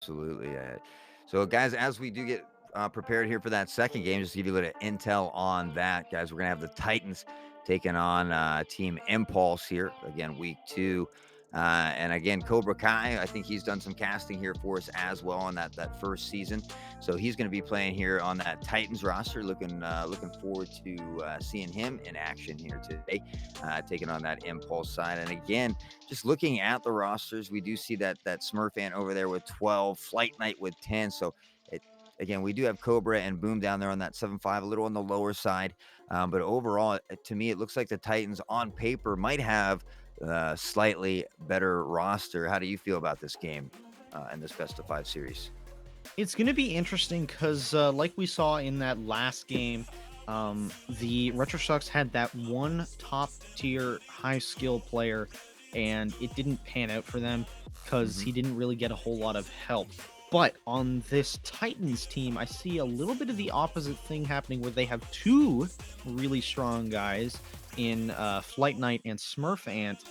Absolutely. So, guys, as we do get prepared here for that second game, just to give you a little intel on that, guys, we're going to have the Titans taking on Team Impulse here again, week 2. And again, Cobra Kai, I think he's done some casting here for us as well on that first season. So he's going to be playing here on that Titans roster. Looking forward to seeing him in action here today, taking on that Impulse side. And again, just looking at the rosters, we do see that Smurf Ant over there with 12, Flight Night with 10. So it, again, we do have Cobra and Boom down there on that 7-5, a little on the lower side. But overall, to me, it looks like the Titans on paper might have a slightly better roster. How do you feel about this game in this best of 5 series? It's going to be interesting because, like we saw in that last game, the Retro Sox had that one top tier high skill player, and it didn't pan out for them because Hmm. he didn't really get a whole lot of help. But on this Titans team, I see a little bit of the opposite thing happening where they have two really strong guys in Flight Knight and Smurf Ant,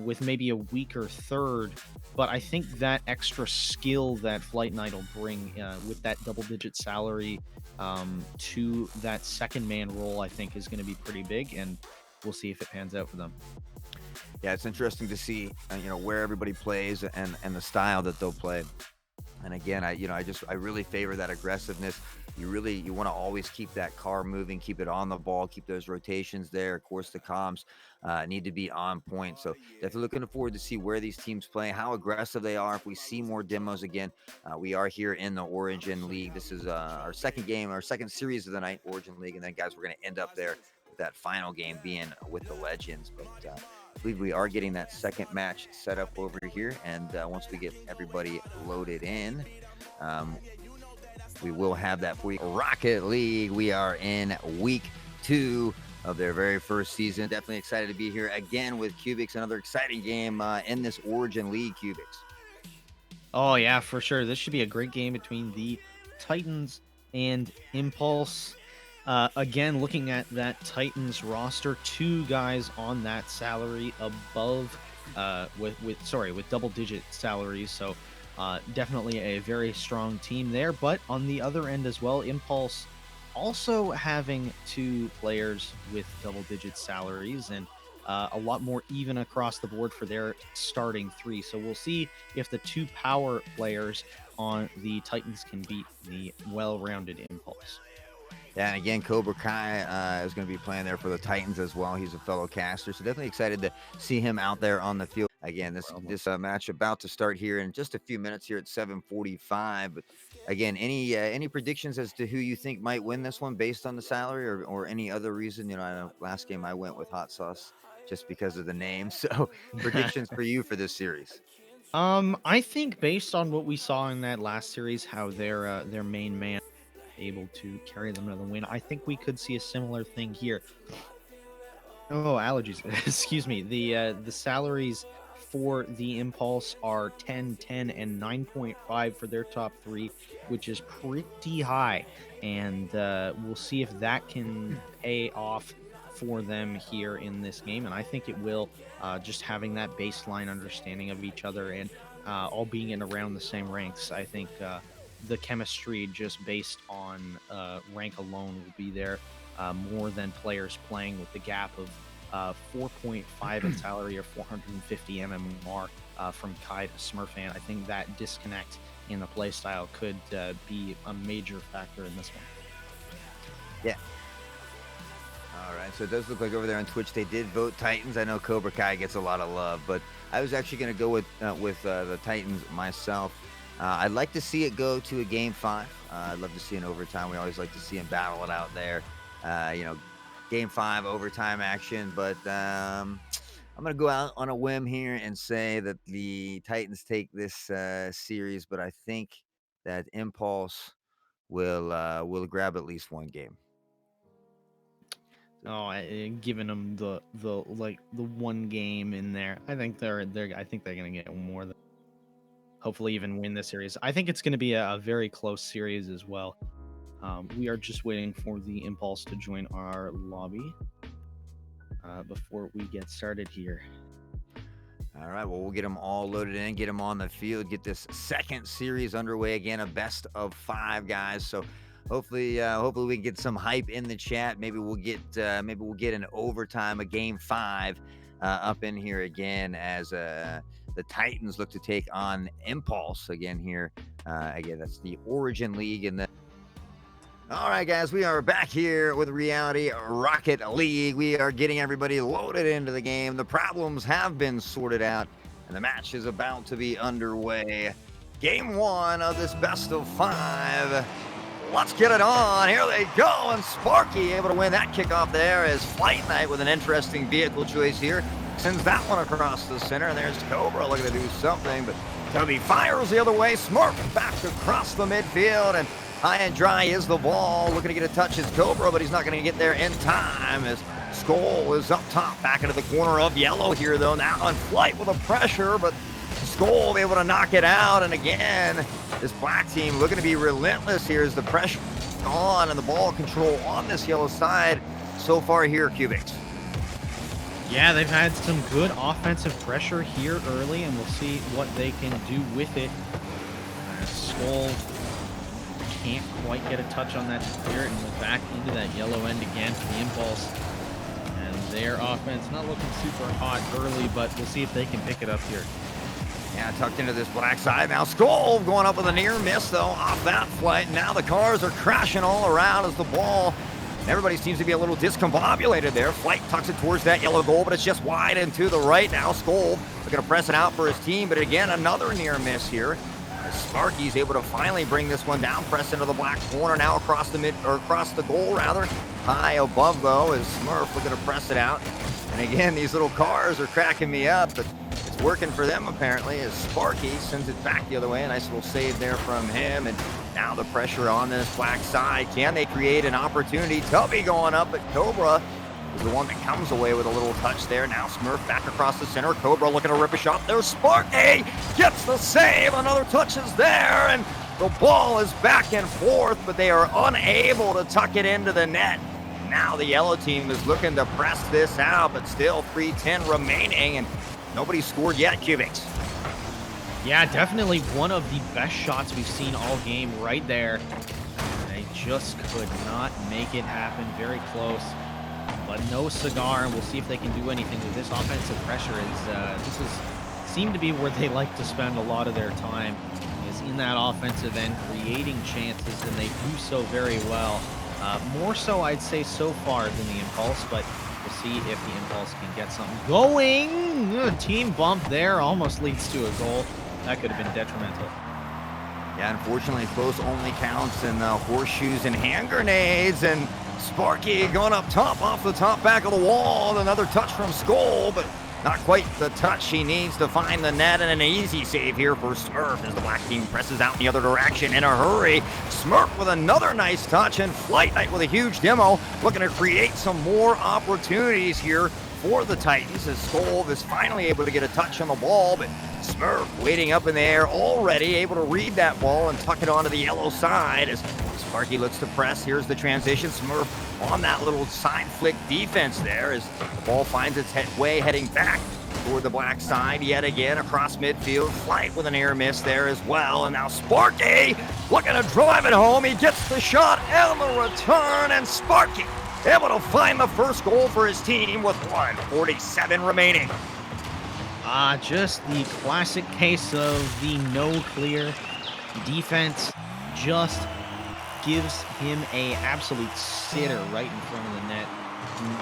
with maybe a weaker third, but I think that extra skill that Flight Knight will bring with that double digit salary to that second man role, I think is going to be pretty big. And we'll see if it pans out for them. Yeah, it's interesting to see where everybody plays and the style that they'll play. And again, I really favor that aggressiveness. You want to always keep that car moving, keep it on the ball, keep those rotations there. Of course, the comms need to be on point. So definitely looking forward to see where these teams play, how aggressive they are. If we see more demos again, we are here in the Origin League. This is our second game, our second series of the night, Origin League, and then guys, we're going to end up there with that final game being with the Legends. But I believe we are getting that second match set up over here. And once we get everybody loaded in, um, we will have that for you. Rocket League, we are in week 2 of their very first season. Definitely excited to be here again with Cubics, another exciting game in this Origin League, Cubics. Oh, yeah, for sure. This should be a great game between the Titans and Impulse. Again, looking at that Titans roster, two guys on that salary above, with double digit salaries. So definitely a very strong team there. But on the other end as well, Impulse also having two players with double digit salaries and a lot more even across the board for their starting three. So we'll see if the two power players on the Titans can beat the well rounded Impulse. Yeah, and again, Cobra Kai is going to be playing there for the Titans as well. He's a fellow caster, so definitely excited to see him out there on the field. Again, this match about to start here in just a few minutes here at 7:45. But again, any predictions as to who you think might win this one based on the salary or any other reason? I know last game I went with Hot Sauce just because of the name. So predictions for you for this series? I think based on what we saw in that last series, how their main man able to carry them to the win, I think we could see a similar thing here. Oh, allergies. Excuse me. The salaries for the Impulse are 10, 10, and 9.5 for their top three, which is pretty high. And we'll see if that can pay off for them here in this game. And I think it will, just having that baseline understanding of each other and all being in around the same ranks. I think the chemistry just based on rank alone will be there more than players playing with the gap of 4.5 in salary or 450 MMR from Kai to Smurfan. I think that disconnect in the playstyle could be a major factor in this one. Yeah. All right, so it does look like over there on Twitch they did vote Titans. I know Cobra Kai gets a lot of love, but I was actually going to go with the Titans myself. I'd like to see it go to a game 5. I'd love to see an overtime. We always like to see them battle it out there. Game 5 overtime action, but I'm going to go out on a whim here and say that the Titans take this series, but I think that Impulse will grab at least one game. Oh, giving them the one game in there. I think they're gonna get more than hopefully even win this series. I think it's gonna be a very close series as well. We are just waiting for the Impulse to join our lobby before we get started here. All right, well, we'll get them all loaded in, get them on the field, get this second series underway again, a best of 5, guys. So hopefully we can get some hype in the chat. Maybe we'll get an overtime, a game 5 up in here again as the Titans look to take on Impulse again here. Again, that's the Origin League in the. All right, guys, we are back here with Reality Rocket League. We are getting everybody loaded into the game. The problems have been sorted out, and the match is about to be underway. Game 1 of this best of 5. Let's get it on. Here they go, and Sparky able to win that kickoff there as Flight Night with an interesting vehicle choice here. Sends that one across the center, and there's Cobra looking to do something, but Tubby fires the other way. Smurf back across the midfield, and high and dry is the ball. Looking to get a touch is Cobra, but he's not going to get there in time as Skull is up top, back into the corner of yellow here, though. Now on Flight with a pressure, but Skull able to knock it out. And again, this black team looking to be relentless here as the pressure on and the ball control on this yellow side so far here, Cubics. Yeah, they've had some good offensive pressure here early, and we'll see what they can do with it. Skull can't quite get a touch on that Spirit, and we're back into that yellow end again for the Impulse. And their offense not looking super hot early, but we'll see if they can pick it up here. Yeah, tucked into this black side. Now Skull going up with a near miss, though, off that flight. Now the cars are crashing all around as the ball. Everybody seems to be a little discombobulated there. Flight tucks it towards that yellow goal, but it's just wide and to the right. Now Skull looking to press it out for his team, but again, another near miss here. Sparky's able to finally bring this one down, press into the black corner now across the goal rather. High above though is Smurf looking to press it out. And again, these little cars are cracking me up, but it's working for them apparently as Sparky sends it back the other way. A nice little save there from him. And now the pressure on this black side. Can they create an opportunity? Tubby going up, but Cobra is the one that comes away with a little touch there. Now Smurf back across the center. Cobra looking to rip a shot. There's Sparky gets the save. Another touch is there, and the ball is back and forth, but they are unable to tuck it into the net. Now the yellow team is looking to press this out, but still 3:10 remaining, and nobody scored yet, Cubics. Yeah, definitely one of the best shots we've seen all game right there. They just could not make it happen. Very close, but no cigar, and we'll see if they can do anything with this offensive pressure. This is seemed to be where they like to spend a lot of their time, is in that offensive end, creating chances, and they do so very well. More so, I'd say, so far than the Impulse, but we'll see if the Impulse can get something going. Team bump there almost leads to a goal. That could have been detrimental. Yeah, unfortunately, close only counts in horseshoes and hand grenades. And Sparky going up top off the top back of the wall. Another touch from Skull, but not quite the touch he needs to find the net, and an easy save here for Smurf as the black team presses out in the other direction in a hurry. Smurf with another nice touch, and Flight Night with a huge demo, looking to create some more opportunities here for the Titans as Skull is finally able to get a touch on the ball, but Smurf waiting up in the air already, able to read that ball and tuck it onto the yellow side as Sparky looks to press. Here's the transition. Smurf on that little side flick defense there as the ball finds its way heading back toward the black side yet again across midfield. Flight with an air miss there as well. And now Sparky looking to drive it home. He gets the shot and the return, and Sparky able to find the first goal for his team with 1:47 remaining. Just the classic case of the no clear defense. Just gives him a absolute sitter right in front of the net.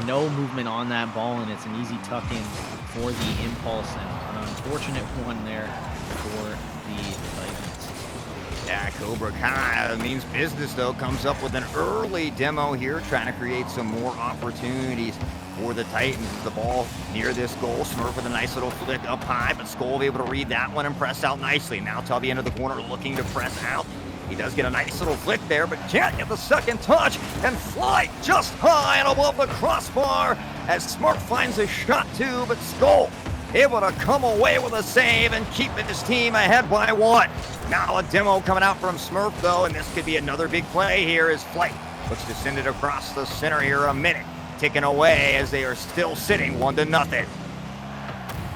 No movement on that ball, and it's an easy tuck in for the Impulse, and an unfortunate one there for the Titans. Yeah, Cobra kind of means business though. Comes up with an early demo here, trying to create some more opportunities for the Titans. The ball near this goal. Smurf with a nice little flick up high, but Skull able to read that one and press out nicely. Now Tubby into the corner looking to press out. He does get a nice little flick there, but can't get the second touch, and Flight just high and above the crossbar as Smurf finds a shot too, but Skull able to come away with a save and keeping his team ahead by 1. Now a demo coming out from Smurf though, and this could be another big play here as Flight looks to send it across the center here. A minute ticking away as they are still sitting 1-0.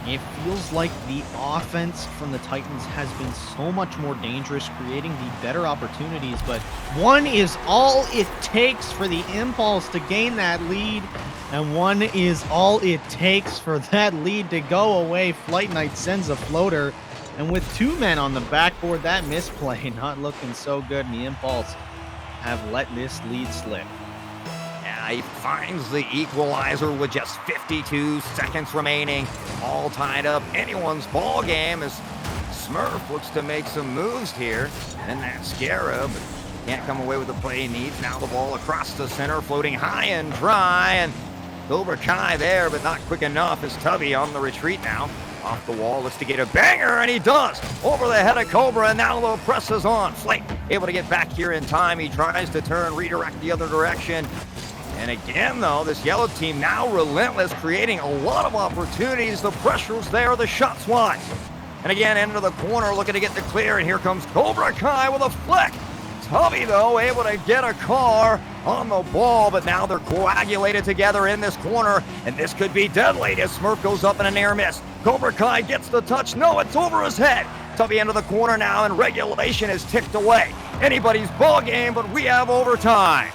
it feels like the offense from the Titans has been so much more dangerous, creating the better opportunities, but one is all it takes for the Impulse to gain that lead, and one is all it takes for that lead to go away. Flight Knight sends a floater, and with 2 men on the backboard, that misplay not looking so good, and the Impulse have let this lead slip. Yeah, he finds the equalizer with just 52 seconds remaining. All tied up. Anyone's ball game as Smurf looks to make some moves here. And that Scarab can't come away with the play he needs. Now the ball across the center, floating high and dry. And Cobra Kai there, but not quick enough as Tubby on the retreat now. Off the wall, looks to get a banger, and he does! Over the head of Cobra, and now the press is on. Flake able to get back here in time. He tries to turn, redirect the other direction. And again, though, this yellow team now relentless, creating a lot of opportunities. The pressure's there, the shot's wide. And again, into the corner, looking to get the clear, and here comes Cobra Kai with a flick. Tubby, though, able to get a car on the ball, but now they're coagulated together in this corner, and this could be deadly as Smurf goes up in an air miss. Cobra Kai gets the touch. No, it's over his head. Tubby into the corner now, and regulation is ticked away. Anybody's ball game, but we have overtime.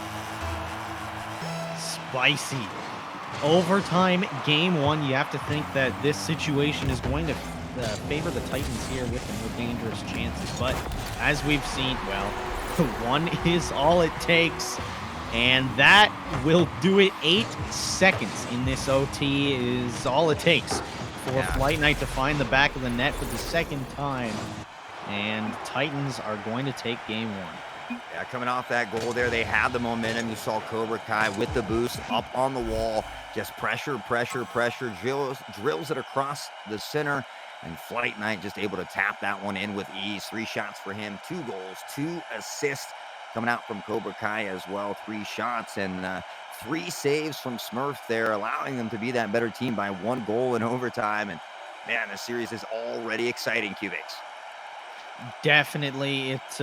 Spicy. Overtime, game 1. You have to think that this situation is going to favor the Titans here with the more dangerous chances, but as we've seen, well, 1 is all it takes, and that will do it. 8 seconds in this OT is all it takes for Flight Knight to find the back of the net for the second time, and Titans are going to take game 1. Yeah, coming off that goal there, they had the momentum. You saw Cobra Kai with the boost up on the wall, just pressure, drills it across the center, and Flight Knight just able to tap that one in with ease. 3 shots for him, 2 goals, 2 assists coming out from Cobra Kai as well. 3 shots and 3 saves from Smurf there, allowing them to be that better team by 1 goal in overtime. And man, the series is already exciting, Cubics. Definitely, it's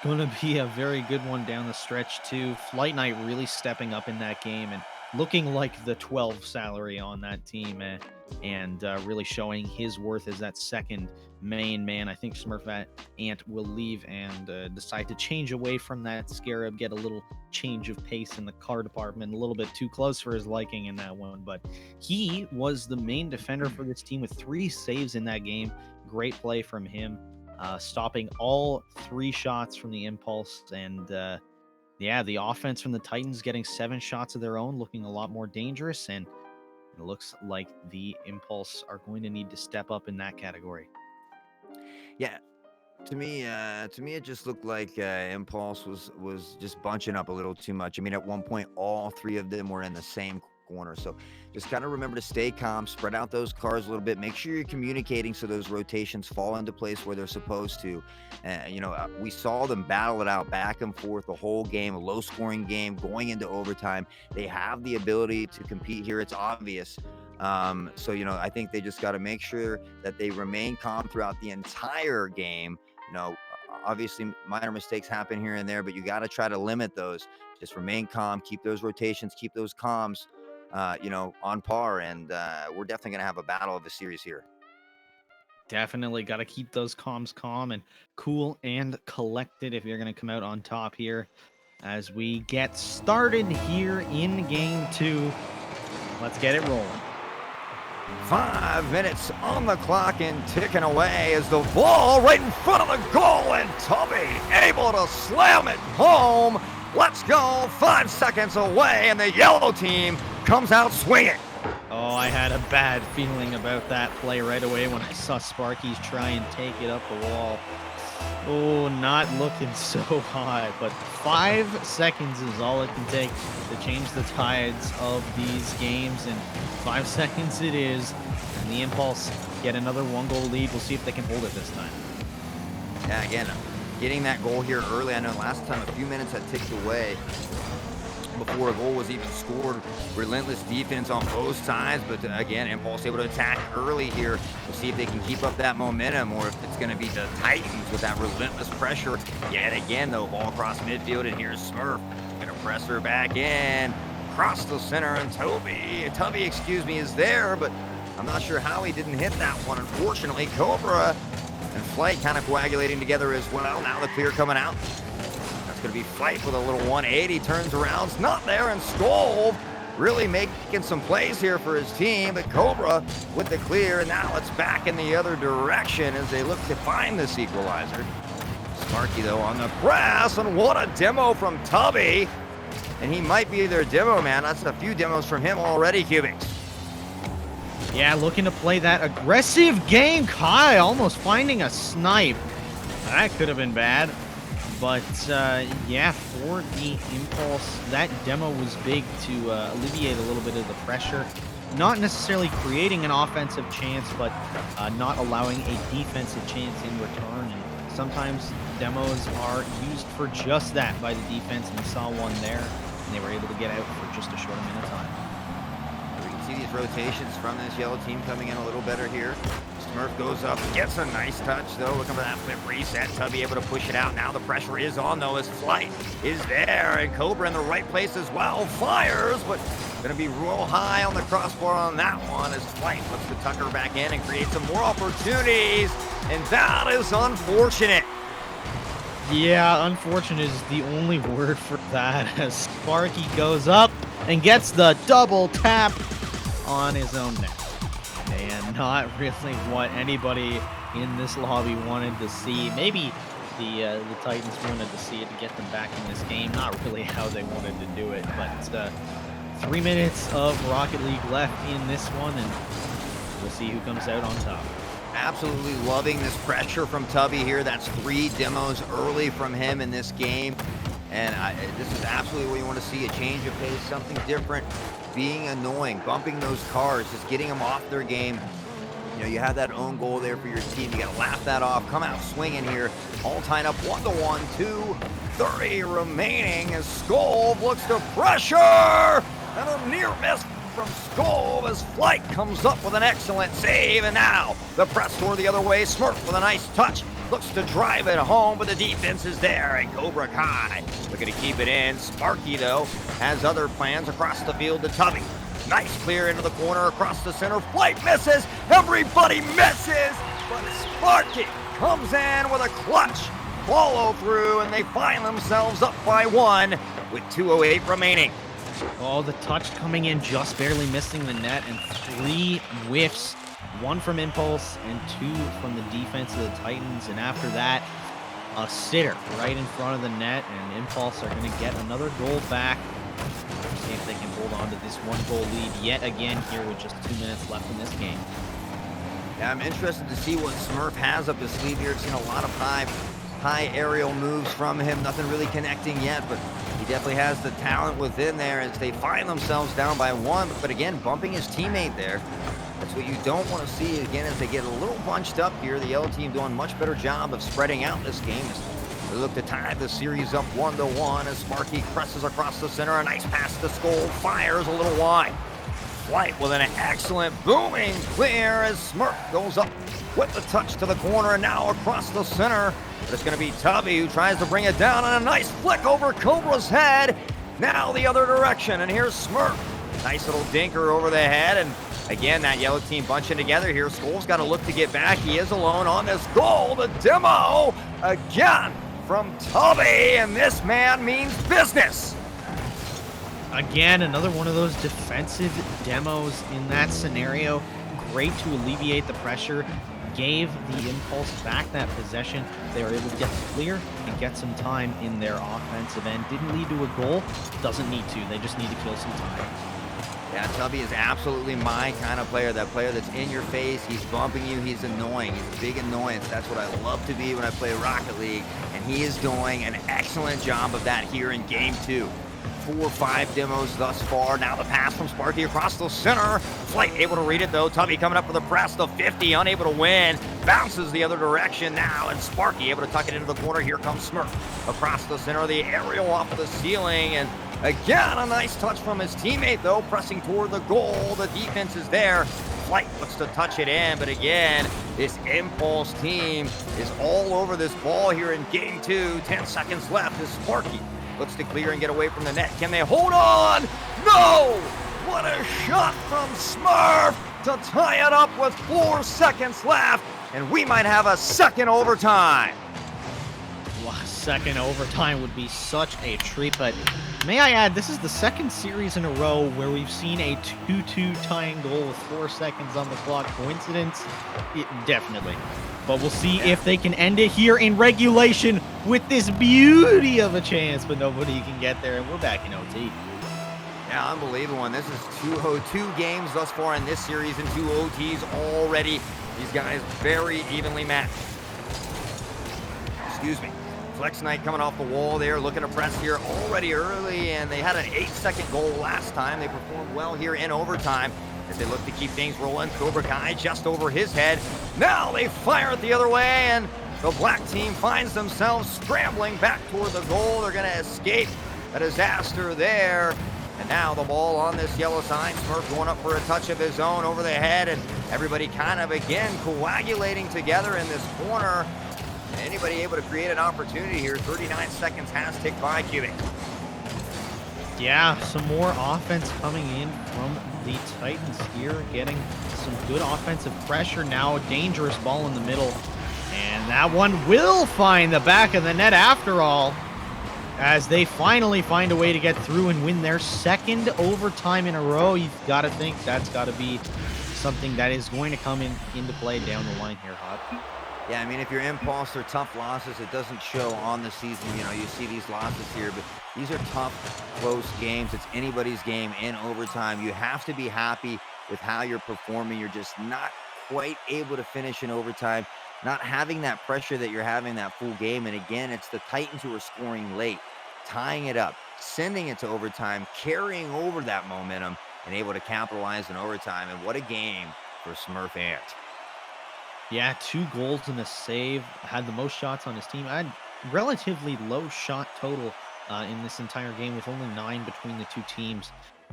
going to be a very good one down the stretch too. Flight Knight really stepping up in that game and looking like the 12 salary on that team, and really showing his worth as that second main man. I think Smurf Ant will leave and decide to change away from that Scarab, get a little change of pace in the car department, a little bit too close for his liking in that one. But he was the main defender for this team with 3 saves in that game. Great play from him. Stopping all 3 shots from the Impulse, and the offense from the Titans getting 7 shots of their own, looking a lot more dangerous, and it looks like the Impulse are going to need to step up in that category. Yeah, to me, it just looked like Impulse was just bunching up a little too much. I mean, at one point, all 3 of them were in the same corner. So just kind of remember to stay calm, spread out those cars a little bit, make sure you're communicating so those rotations fall into place where they're supposed to. We saw them battle it out back and forth the whole game, a low scoring game going into overtime. They have the ability to compete here. It's obvious. I think they just got to make sure that they remain calm throughout the entire game. Obviously minor mistakes happen here and there, but you got to try to limit those. Just remain calm, keep those rotations, keep those comms on par, and we're definitely going to have a battle of the series here. Definitely got to keep those comms calm and cool and collected if you're going to come out on top here as we get started here in game 2. Let's get it rolling. 5 minutes on the clock and ticking away as the ball right in front of the goal, and Tubby able to slam it home. Let's go. 5 seconds away, and the yellow team comes out swinging. Oh, I had a bad feeling about that play right away when I saw Sparky's try and take it up the wall. Oh, not looking so hot, but 5 seconds is all it can take to change the tides of these games, and 5 seconds it is, and the Impulse get another 1-goal lead. We'll see if they can hold it this time. Yeah, again, getting that goal here early. I know last time a few minutes had ticked away before a goal was even scored. Relentless defense on both sides, but again, Impulse able to attack early here. We'll see if they can keep up that momentum or if it's going to be the Titans with that relentless pressure. Yet again, though, ball across midfield, and here's Smurf. Gonna press her back in, across the center, and Tubby, is there, but I'm not sure how he didn't hit that one. Unfortunately, Cobra and Flight kind of coagulating together as well. Now the clear coming out. That's going to be Flight with a little 180. Turns around. It's not there. And Skolv really making some plays here for his team. But Cobra with the clear. And now it's back in the other direction as they look to find this equalizer. Sparky, though, on the press. And what a demo from Tubby. And he might be their demo man. That's a few demos from him already, Cubics. Yeah, looking to play that aggressive game. Kai almost finding a snipe. That could have been bad. But, yeah, for the Impulse, that demo was big to alleviate a little bit of the pressure. Not necessarily creating an offensive chance, but not allowing a defensive chance in return. And sometimes demos are used for just that by the defense, and we saw one there, and they were able to get out for just a short amount of time. See these rotations from this yellow team coming in a little better here. Smurf goes up, gets a nice touch though. Looking for that flip reset. Tubby able to push it out. Now the pressure is on though as Flight is there. And Cobra in the right place as well. Fires, but gonna be real high on the crossbar on that one as Flight puts the Tucker back in and creates some more opportunities. And that is unfortunate. Yeah, unfortunate is the only word for that as Sparky goes up and gets the double tap on his own net. And not really what anybody in this lobby wanted to see. Maybe the Titans wanted to see it to get them back in this game. Not really how they wanted to do it, but 3 minutes of Rocket League left in this one, and we'll see who comes out on top. Absolutely loving this pressure from Tubby here. That's 3 demos early from him in this game. And this is absolutely what you want to see, a change of pace, something different, being annoying, bumping those cars, just getting them off their game. You know, you have that own goal there for your team. You got to laugh that off, come out swinging here, all tied up 1-1, 2:30 remaining as Skolv looks to pressure, and a near miss from Skolv as Flight comes up with an excellent save, and now the press toward the other way. Smurf with a nice touch. Looks to drive it home, but the defense is there, and Cobra Kai looking to keep it in. Sparky, though, has other plans across the field to Tubby. Nice clear into the corner, across the center. Flight misses. Everybody misses, but Sparky comes in with a clutch follow through, and they find themselves up by 1 with 2:08 remaining. Oh, the touch coming in, just barely missing the net, and 3 whiffs. 1 from Impulse and 2 from the defense of the Titans. And after that, a sitter right in front of the net, and Impulse are going to get another goal back. See if they can hold on to this 1-goal lead yet again here with just 2 minutes left in this game. Yeah, I'm interested to see what Smurf has up his sleeve here. Seen a lot of high aerial moves from him. Nothing really connecting yet, but he definitely has the talent within there as they find themselves down by 1. But again, bumping his teammate there. That's what you don't want to see again as they get a little bunched up here. The yellow team doing a much better job of spreading out this game. They look to tie the series up 1-1 as Sparky presses across the center. A nice pass to Skolv, fires a little wide. Flight with an excellent booming clear as Smurf goes up with the touch to the corner and now across the center. But it's going to be Tubby who tries to bring it down, and a nice flick over Cobra's head. Now the other direction, and here's Smurf. Nice little dinker over the head, and again, that yellow team bunching together here. Skolv's got to look to get back. He is alone on this goal. The demo again from Tubby, and this man means business. Again, another one of those defensive demos in that scenario. Great to alleviate the pressure. Gave the Impulse back that possession. They were able to get clear and get some time in their offensive end. Didn't lead to a goal. Doesn't need to. They just need to kill some time. Yeah, Tubby is absolutely my kind of player. That player that's in your face. He's bumping you. He's annoying. He's a big annoyance. That's what I love to be when I play Rocket League. And he is doing an excellent job of that here in Game 2. 4 or 5 demos thus far. Now the pass from Sparky across the center. Flight able to read it though. Tubby coming up with a press. The 50, unable to win. Bounces the other direction now, and Sparky able to tuck it into the corner. Here comes Smurf across the center. The aerial off the ceiling, and again a nice touch from his teammate though, pressing toward the goal. The defense is there. Flight looks to touch it in, but again, this Impulse team is all over this ball here in Game 2. 10 seconds left as Sparky looks to clear and get away from the net. Can they hold on? No! What a shot from Smurf to tie it up with 4 seconds left, and we might have a second overtime. Second overtime would be such a treat, but may I add, this is the second series in a row where we've seen a 2-2 tying goal with 4 seconds on the clock. Coincidence? Definitely. But we'll see if they can end it here in regulation with this beauty of a chance, but nobody can get there, and we're back in OT. Yeah, unbelievable. And this is 2 games thus far in this series and 2 OTs already. These guys very evenly matched. Excuse me. Flex Knight coming off the wall there, looking to press here already early, and they had an 8-second goal last time. They performed well here in overtime as they look to keep things rolling. Cobra Kai just over his head. Now they fire it the other way, and the black team finds themselves scrambling back toward the goal. They're going to escape a disaster there. And now the ball on this yellow side. Smurf going up for a touch of his own over the head, and everybody kind of, again, coagulating together in this corner. Anybody able to create an opportunity here? 39 seconds has ticked by, Cubic. Yeah, some more offense coming in from the Titans here, getting some good offensive pressure now. A dangerous ball in the middle, and that one will find the back of the net after all, as they finally find a way to get through and win their second overtime in a row. You've got to think that's got to be something that is going to come into play down the line here, Hot. Yeah, I mean, if your impulse or tough losses, it doesn't show on the season. You know, you see these losses here, but these are tough, close games. It's anybody's game in overtime. You have to be happy with how you're performing. You're just not quite able to finish in overtime, not having that pressure that you're having that full game. And again, it's the Titans who are scoring late, tying it up, sending it to overtime, carrying over that momentum, and able to capitalize in overtime. And what a game for Smurf Ant. Yeah, 2 goals and a save. Had the most shots on his team. I had relatively low shot total in this entire game, with only 9 between the 2 teams.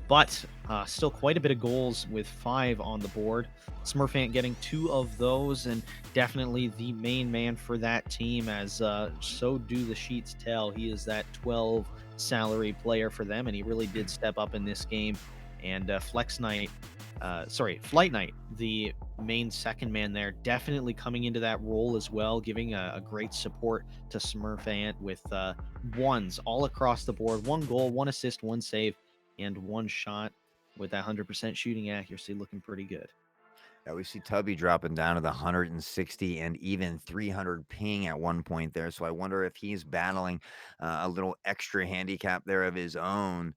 But still quite a bit of goals with 5 on the board. Smurfant getting 2 of those, and definitely the main man for that team, as so do the sheets tell. He is that 12 salary player for them, and he really did step up in this game. And Flight Knight, the main second man there, definitely coming into that role as well, giving a great support to Smurfant with ones all across the board. 1 goal, 1 assist, 1 save, and 1 shot with that 100% shooting accuracy, looking pretty good. Yeah, we see Tubby dropping down to the 160 and even 300 ping at one point there. So I wonder if he's battling a little extra handicap there of his own.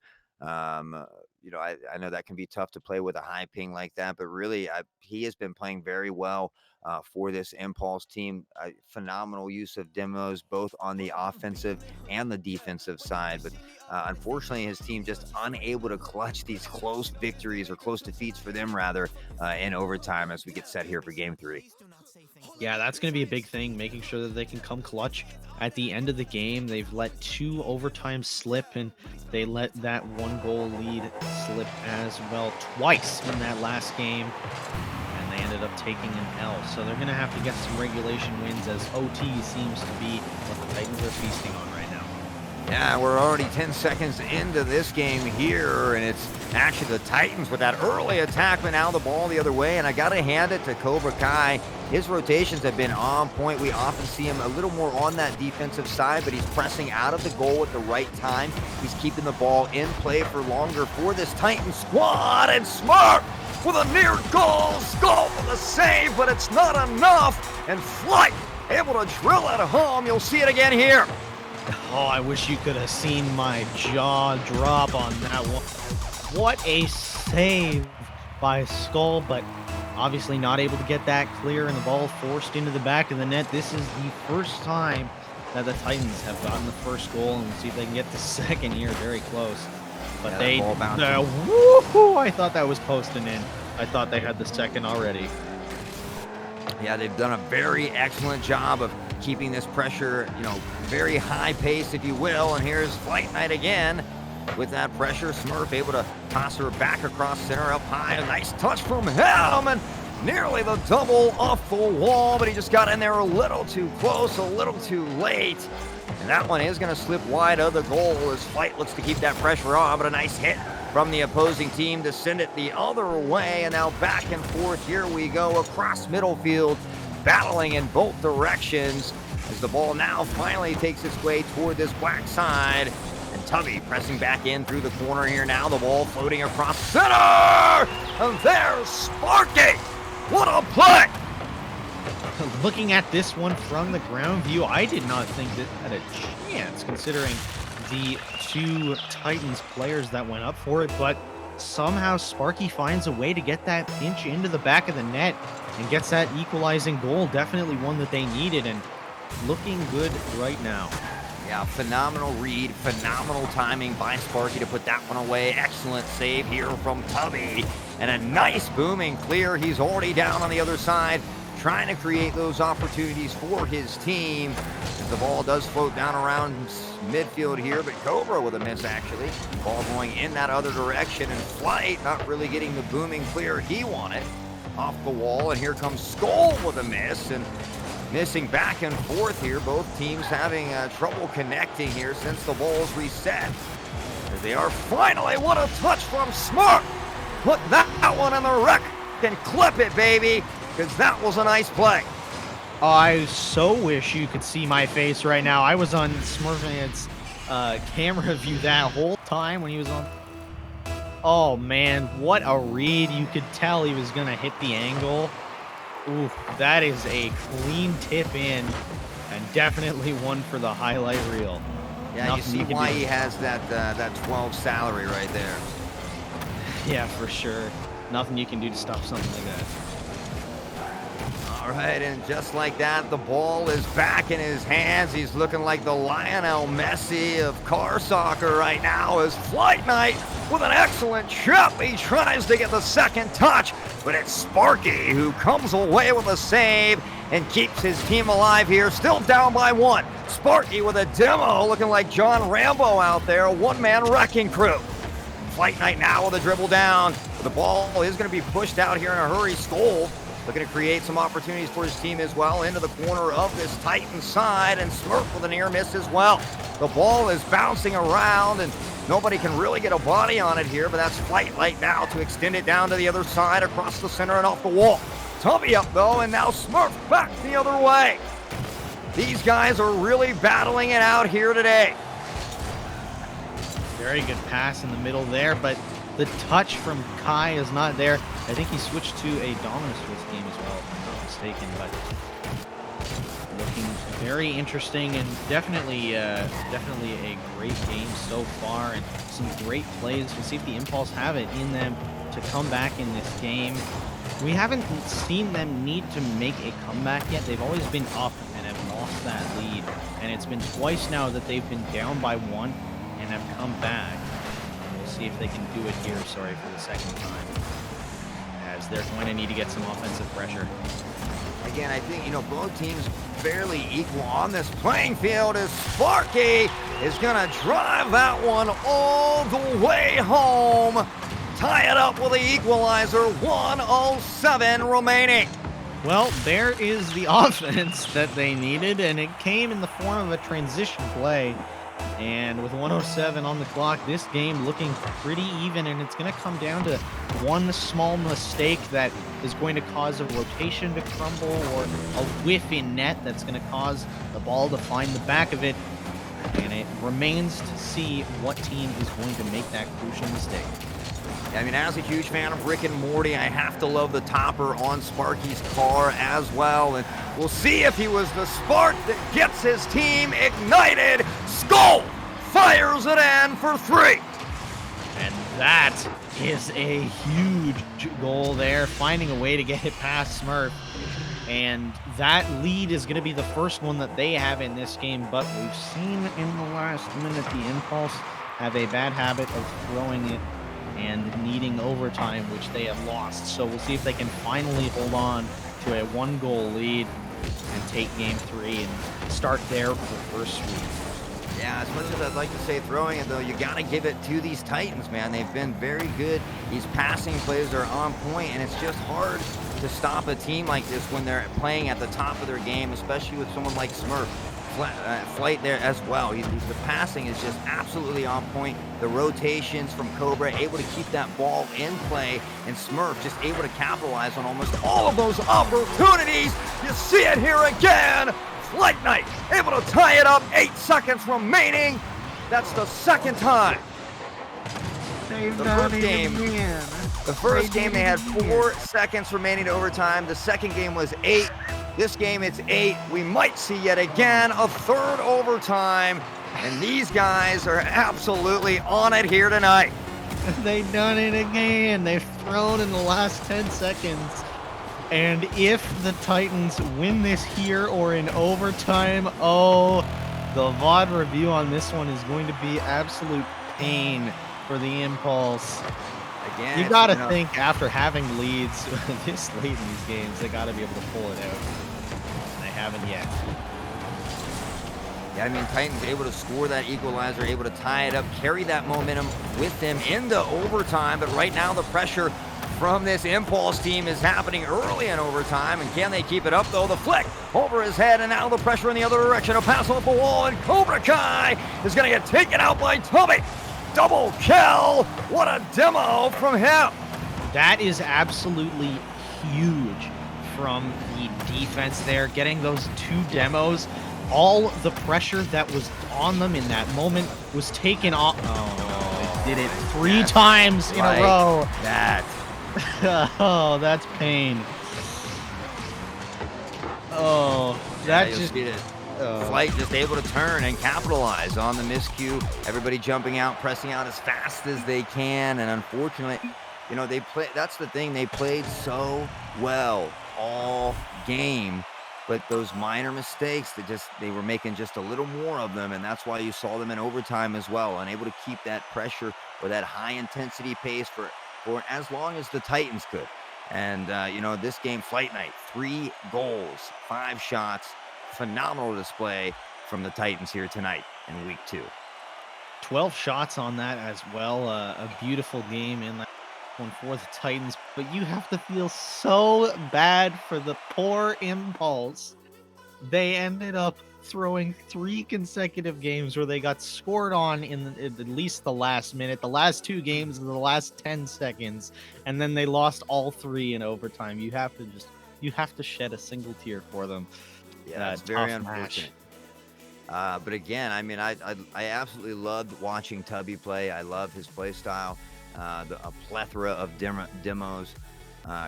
You know, I know that can be tough to play with a high ping like that, but really he has been playing very well for this Impulse team. Phenomenal use of demos, both on the offensive and the defensive side. But unfortunately, his team just unable to clutch these close victories, or close defeats for them, rather, in overtime as we get set here for game 3. Yeah, that's going to be a big thing, making sure that they can come clutch at the end of the game. They've let 2 overtime slip, and they let that 1 goal lead slip as well twice in that last game, and they ended up taking an L. So they're going to have to get some regulation wins, as OT seems to be what the Titans are feasting on right now. Yeah, we're already 10 seconds into this game here, and it's actually the Titans with that early attack, but now the ball the other way, and I got to hand it to Cobra Kai. His rotations have been on point. We often see him a little more on that defensive side, but he's pressing out of the goal at the right time. He's keeping the ball in play for longer for this Titan squad, and Smart with a near goal. Skull for the save, but it's not enough, and Flight able to drill it home. You'll see it again here. Oh, I wish you could have seen my jaw drop on that one. What a save by Skull, but obviously not able to get that clear, and the ball forced into the back of the net. This is the first time that the Titans have gotten the first goal, and we'll see if they can get the second here. Very close. But yeah, woohoo! I thought that was posting in. I thought they had the second already. Yeah, they've done a very excellent job of keeping this pressure, you know, very high pace, if you will. And here's Flight Knight again with that pressure. Smurf able to toss her back across center up high. A nice touch from him, and nearly the double off the wall, but he just got in there a little too close, a little too late. And that one is going to slip wide of the goal as Flight looks to keep that pressure on, but a nice hit from the opposing team to send it the other way. And now back and forth, here we go across middle field, battling in both directions as the ball now finally takes its way toward this black side. And Tubby pressing back in through the corner here now. The ball floating across center. And there's Sparky. What a play. Looking at this one from the ground view, I did not think that had a chance considering the two Titans players that went up for it, but somehow Sparky finds a way to get that pinch into the back of the net and gets that equalizing goal. Definitely one that they needed and looking good right now. Yeah, phenomenal read, phenomenal timing by Sparky to put that one away. Excellent save here from Tubby. And a nice booming clear. He's already down on the other side, trying to create those opportunities for his team. The ball does float down around midfield here, but Cobra with a miss actually. Ball going in that other direction, and Flight not really getting the booming clear he wanted. Off the wall, and here comes Skull with a miss, and missing back and forth here. Both teams having trouble connecting here since the ball's reset. As they are finally, what a touch from Smart. Put that one on the wreck and clip it, baby, because that was a nice play. I so wish you could see my face right now. I was on Smurfman's camera view that whole time when he was on. Oh man, what a read. You could tell he was going to hit the angle. Ooh, that is a clean tip in, and definitely one for the highlight reel. Yeah, you see why he has that 12 salary right there. Yeah, for sure. Nothing you can do to stop something like that. All right, and just like that, the ball is back in his hands. He's looking like the Lionel Messi of car soccer right now as Flight Night with an excellent chip. He tries to get the second touch, but it's Sparky who comes away with a save and keeps his team alive here, still down by one. Sparky with a demo, looking like John Rambo out there, a one-man wrecking crew. Flight Night now with a dribble down. The ball is going to be pushed out here in a hurry. Skull looking to create some opportunities for his team as well into the corner of this Titan side, and Smurf with an near miss as well. The ball is bouncing around and nobody can really get a body on it here, but that's Flight Night now to extend it down to the other side across the center and off the wall. Tubby up though, and now Smurf back the other way. These guys are really battling it out here today. Very good pass in the middle there, but the touch from Kai is not there. I think he switched to a Dominus for this game as well, if I'm not mistaken, but looking very interesting and definitely a great game so far and some great plays. We'll see if the Impulse have it in them to come back in this game. We haven't seen them need to make a comeback yet. They've always been up and have lost that lead, and it's been twice now that they've been down by one and have come back. We'll see if they can do it here, for the second time, as they're going to need to get some offensive pressure. Again, I think, both teams fairly equal on this playing field as Sparky is going to drive that one all the way home. Tie it up with the equalizer, 1:07 remaining. Well, there is the offense that they needed, and it came in the form of a transition play. And with 1:07 on the clock, this game looking pretty even, and it's going to come down to one small mistake that is going to cause a rotation to crumble, or a whiff in net that's going to cause the ball to find the back of it. And it remains to see what team is going to make that crucial mistake. I mean, as a huge fan of Rick and Morty, I have to love the topper on Sparky's car as well. And we'll see if he was the spark that gets his team ignited. Skull fires it in for 3. And that is a huge goal there, finding a way to get it past Smurf. And that lead is going to be the first one that they have in this game. But we've seen in the last minute the Impulse have a bad habit of throwing it and needing overtime, which they have lost. So we'll see if they can finally hold on to a 1-goal lead and take game 3 and start their first sweep. Yeah, as much as I'd like to say throwing it, though, you got to give it to these Titans, man. They've been very good. These passing plays are on point, and it's just hard to stop a team like this when they're playing at the top of their game, especially with someone like Smurf. Flight there as well. The passing is just absolutely on point. The rotations from Cobra, able to keep that ball in play, and Smurf just able to capitalize on almost all of those opportunities. You see it here again. Flight Night able to tie it up. 8 seconds remaining. That's the second time. The first game they had 4 seconds remaining to overtime. The second game was 8. This game it's 8. We might see yet again a third overtime. And these guys are absolutely on it here tonight. They've done it again. They've thrown in the last 10 seconds. And if the Titans win this here or in overtime, oh, the VOD review on this one is going to be absolute pain for the Impulse. Again, you gotta think after having leads this late in these games, they gotta be able to pull it out. And they haven't yet. Yeah, I mean, Titans able to score that equalizer, able to tie it up, carry that momentum with them into overtime. But right now, the pressure from this Impulse team is happening early in overtime. And can they keep it up, though? The flick over his head, and now the pressure in the other direction. A pass off the wall, and Cobra Kai is going to get taken out by Tubby. Double kill. What a demo from him. That is absolutely huge from the defense there. Getting those 2 demos. All the pressure that was on them in that moment was taken off. Oh, they did it 3 times in a row. Oh, that's pain. Oh, that just... Flight just able to turn and capitalize on the miscue. Everybody jumping out, pressing out as fast as they can. And unfortunately, you know, that's the thing. They played so well all game. But those minor mistakes, they were making just a little more of them, and that's why you saw them in overtime as well, unable to keep that pressure or that high intensity pace for as long as the Titans could. And you know, this game, Flight Night, 3 goals, 5 shots, phenomenal display from the Titans here tonight in week 2. 12 shots on that as well. A beautiful game in that one for the Titans, but you have to feel so bad for the poor Impulse. They ended up throwing 3 consecutive games where they got scored on in at least the last minute, the last 2 games in the last 10 seconds, and then they lost all 3 in overtime. You have to shed a single tear for them. Yeah, it's very unfortunate. But again, I mean, I absolutely loved watching Tubby play. I love his play style. A plethora of demos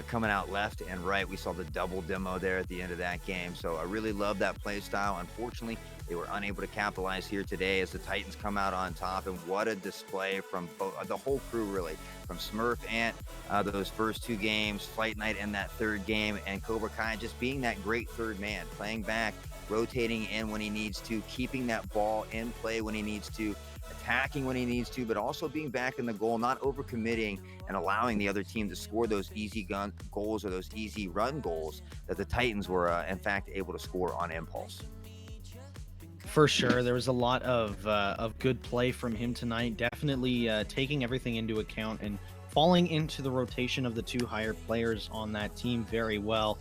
coming out left and right. We saw the double demo there at the end of that game. So I really love that play style. Unfortunately, they were unable to capitalize here today as the Titans come out on top. And what a display from the whole crew, really, from Smurf and those first 2 games, Flight Night and that 3rd game, and Cobra Kai just being that great 3rd man, playing back, rotating in when he needs to, keeping that ball in play when he needs to, attacking when he needs to, but also being back in the goal, not overcommitting and allowing the other team to score those easy goals or those easy run goals that the Titans were, in fact, able to score on Impulse. For sure, there was a lot of good play from him tonight. Definitely taking everything into account and falling into the rotation of the 2 higher players on that team very well.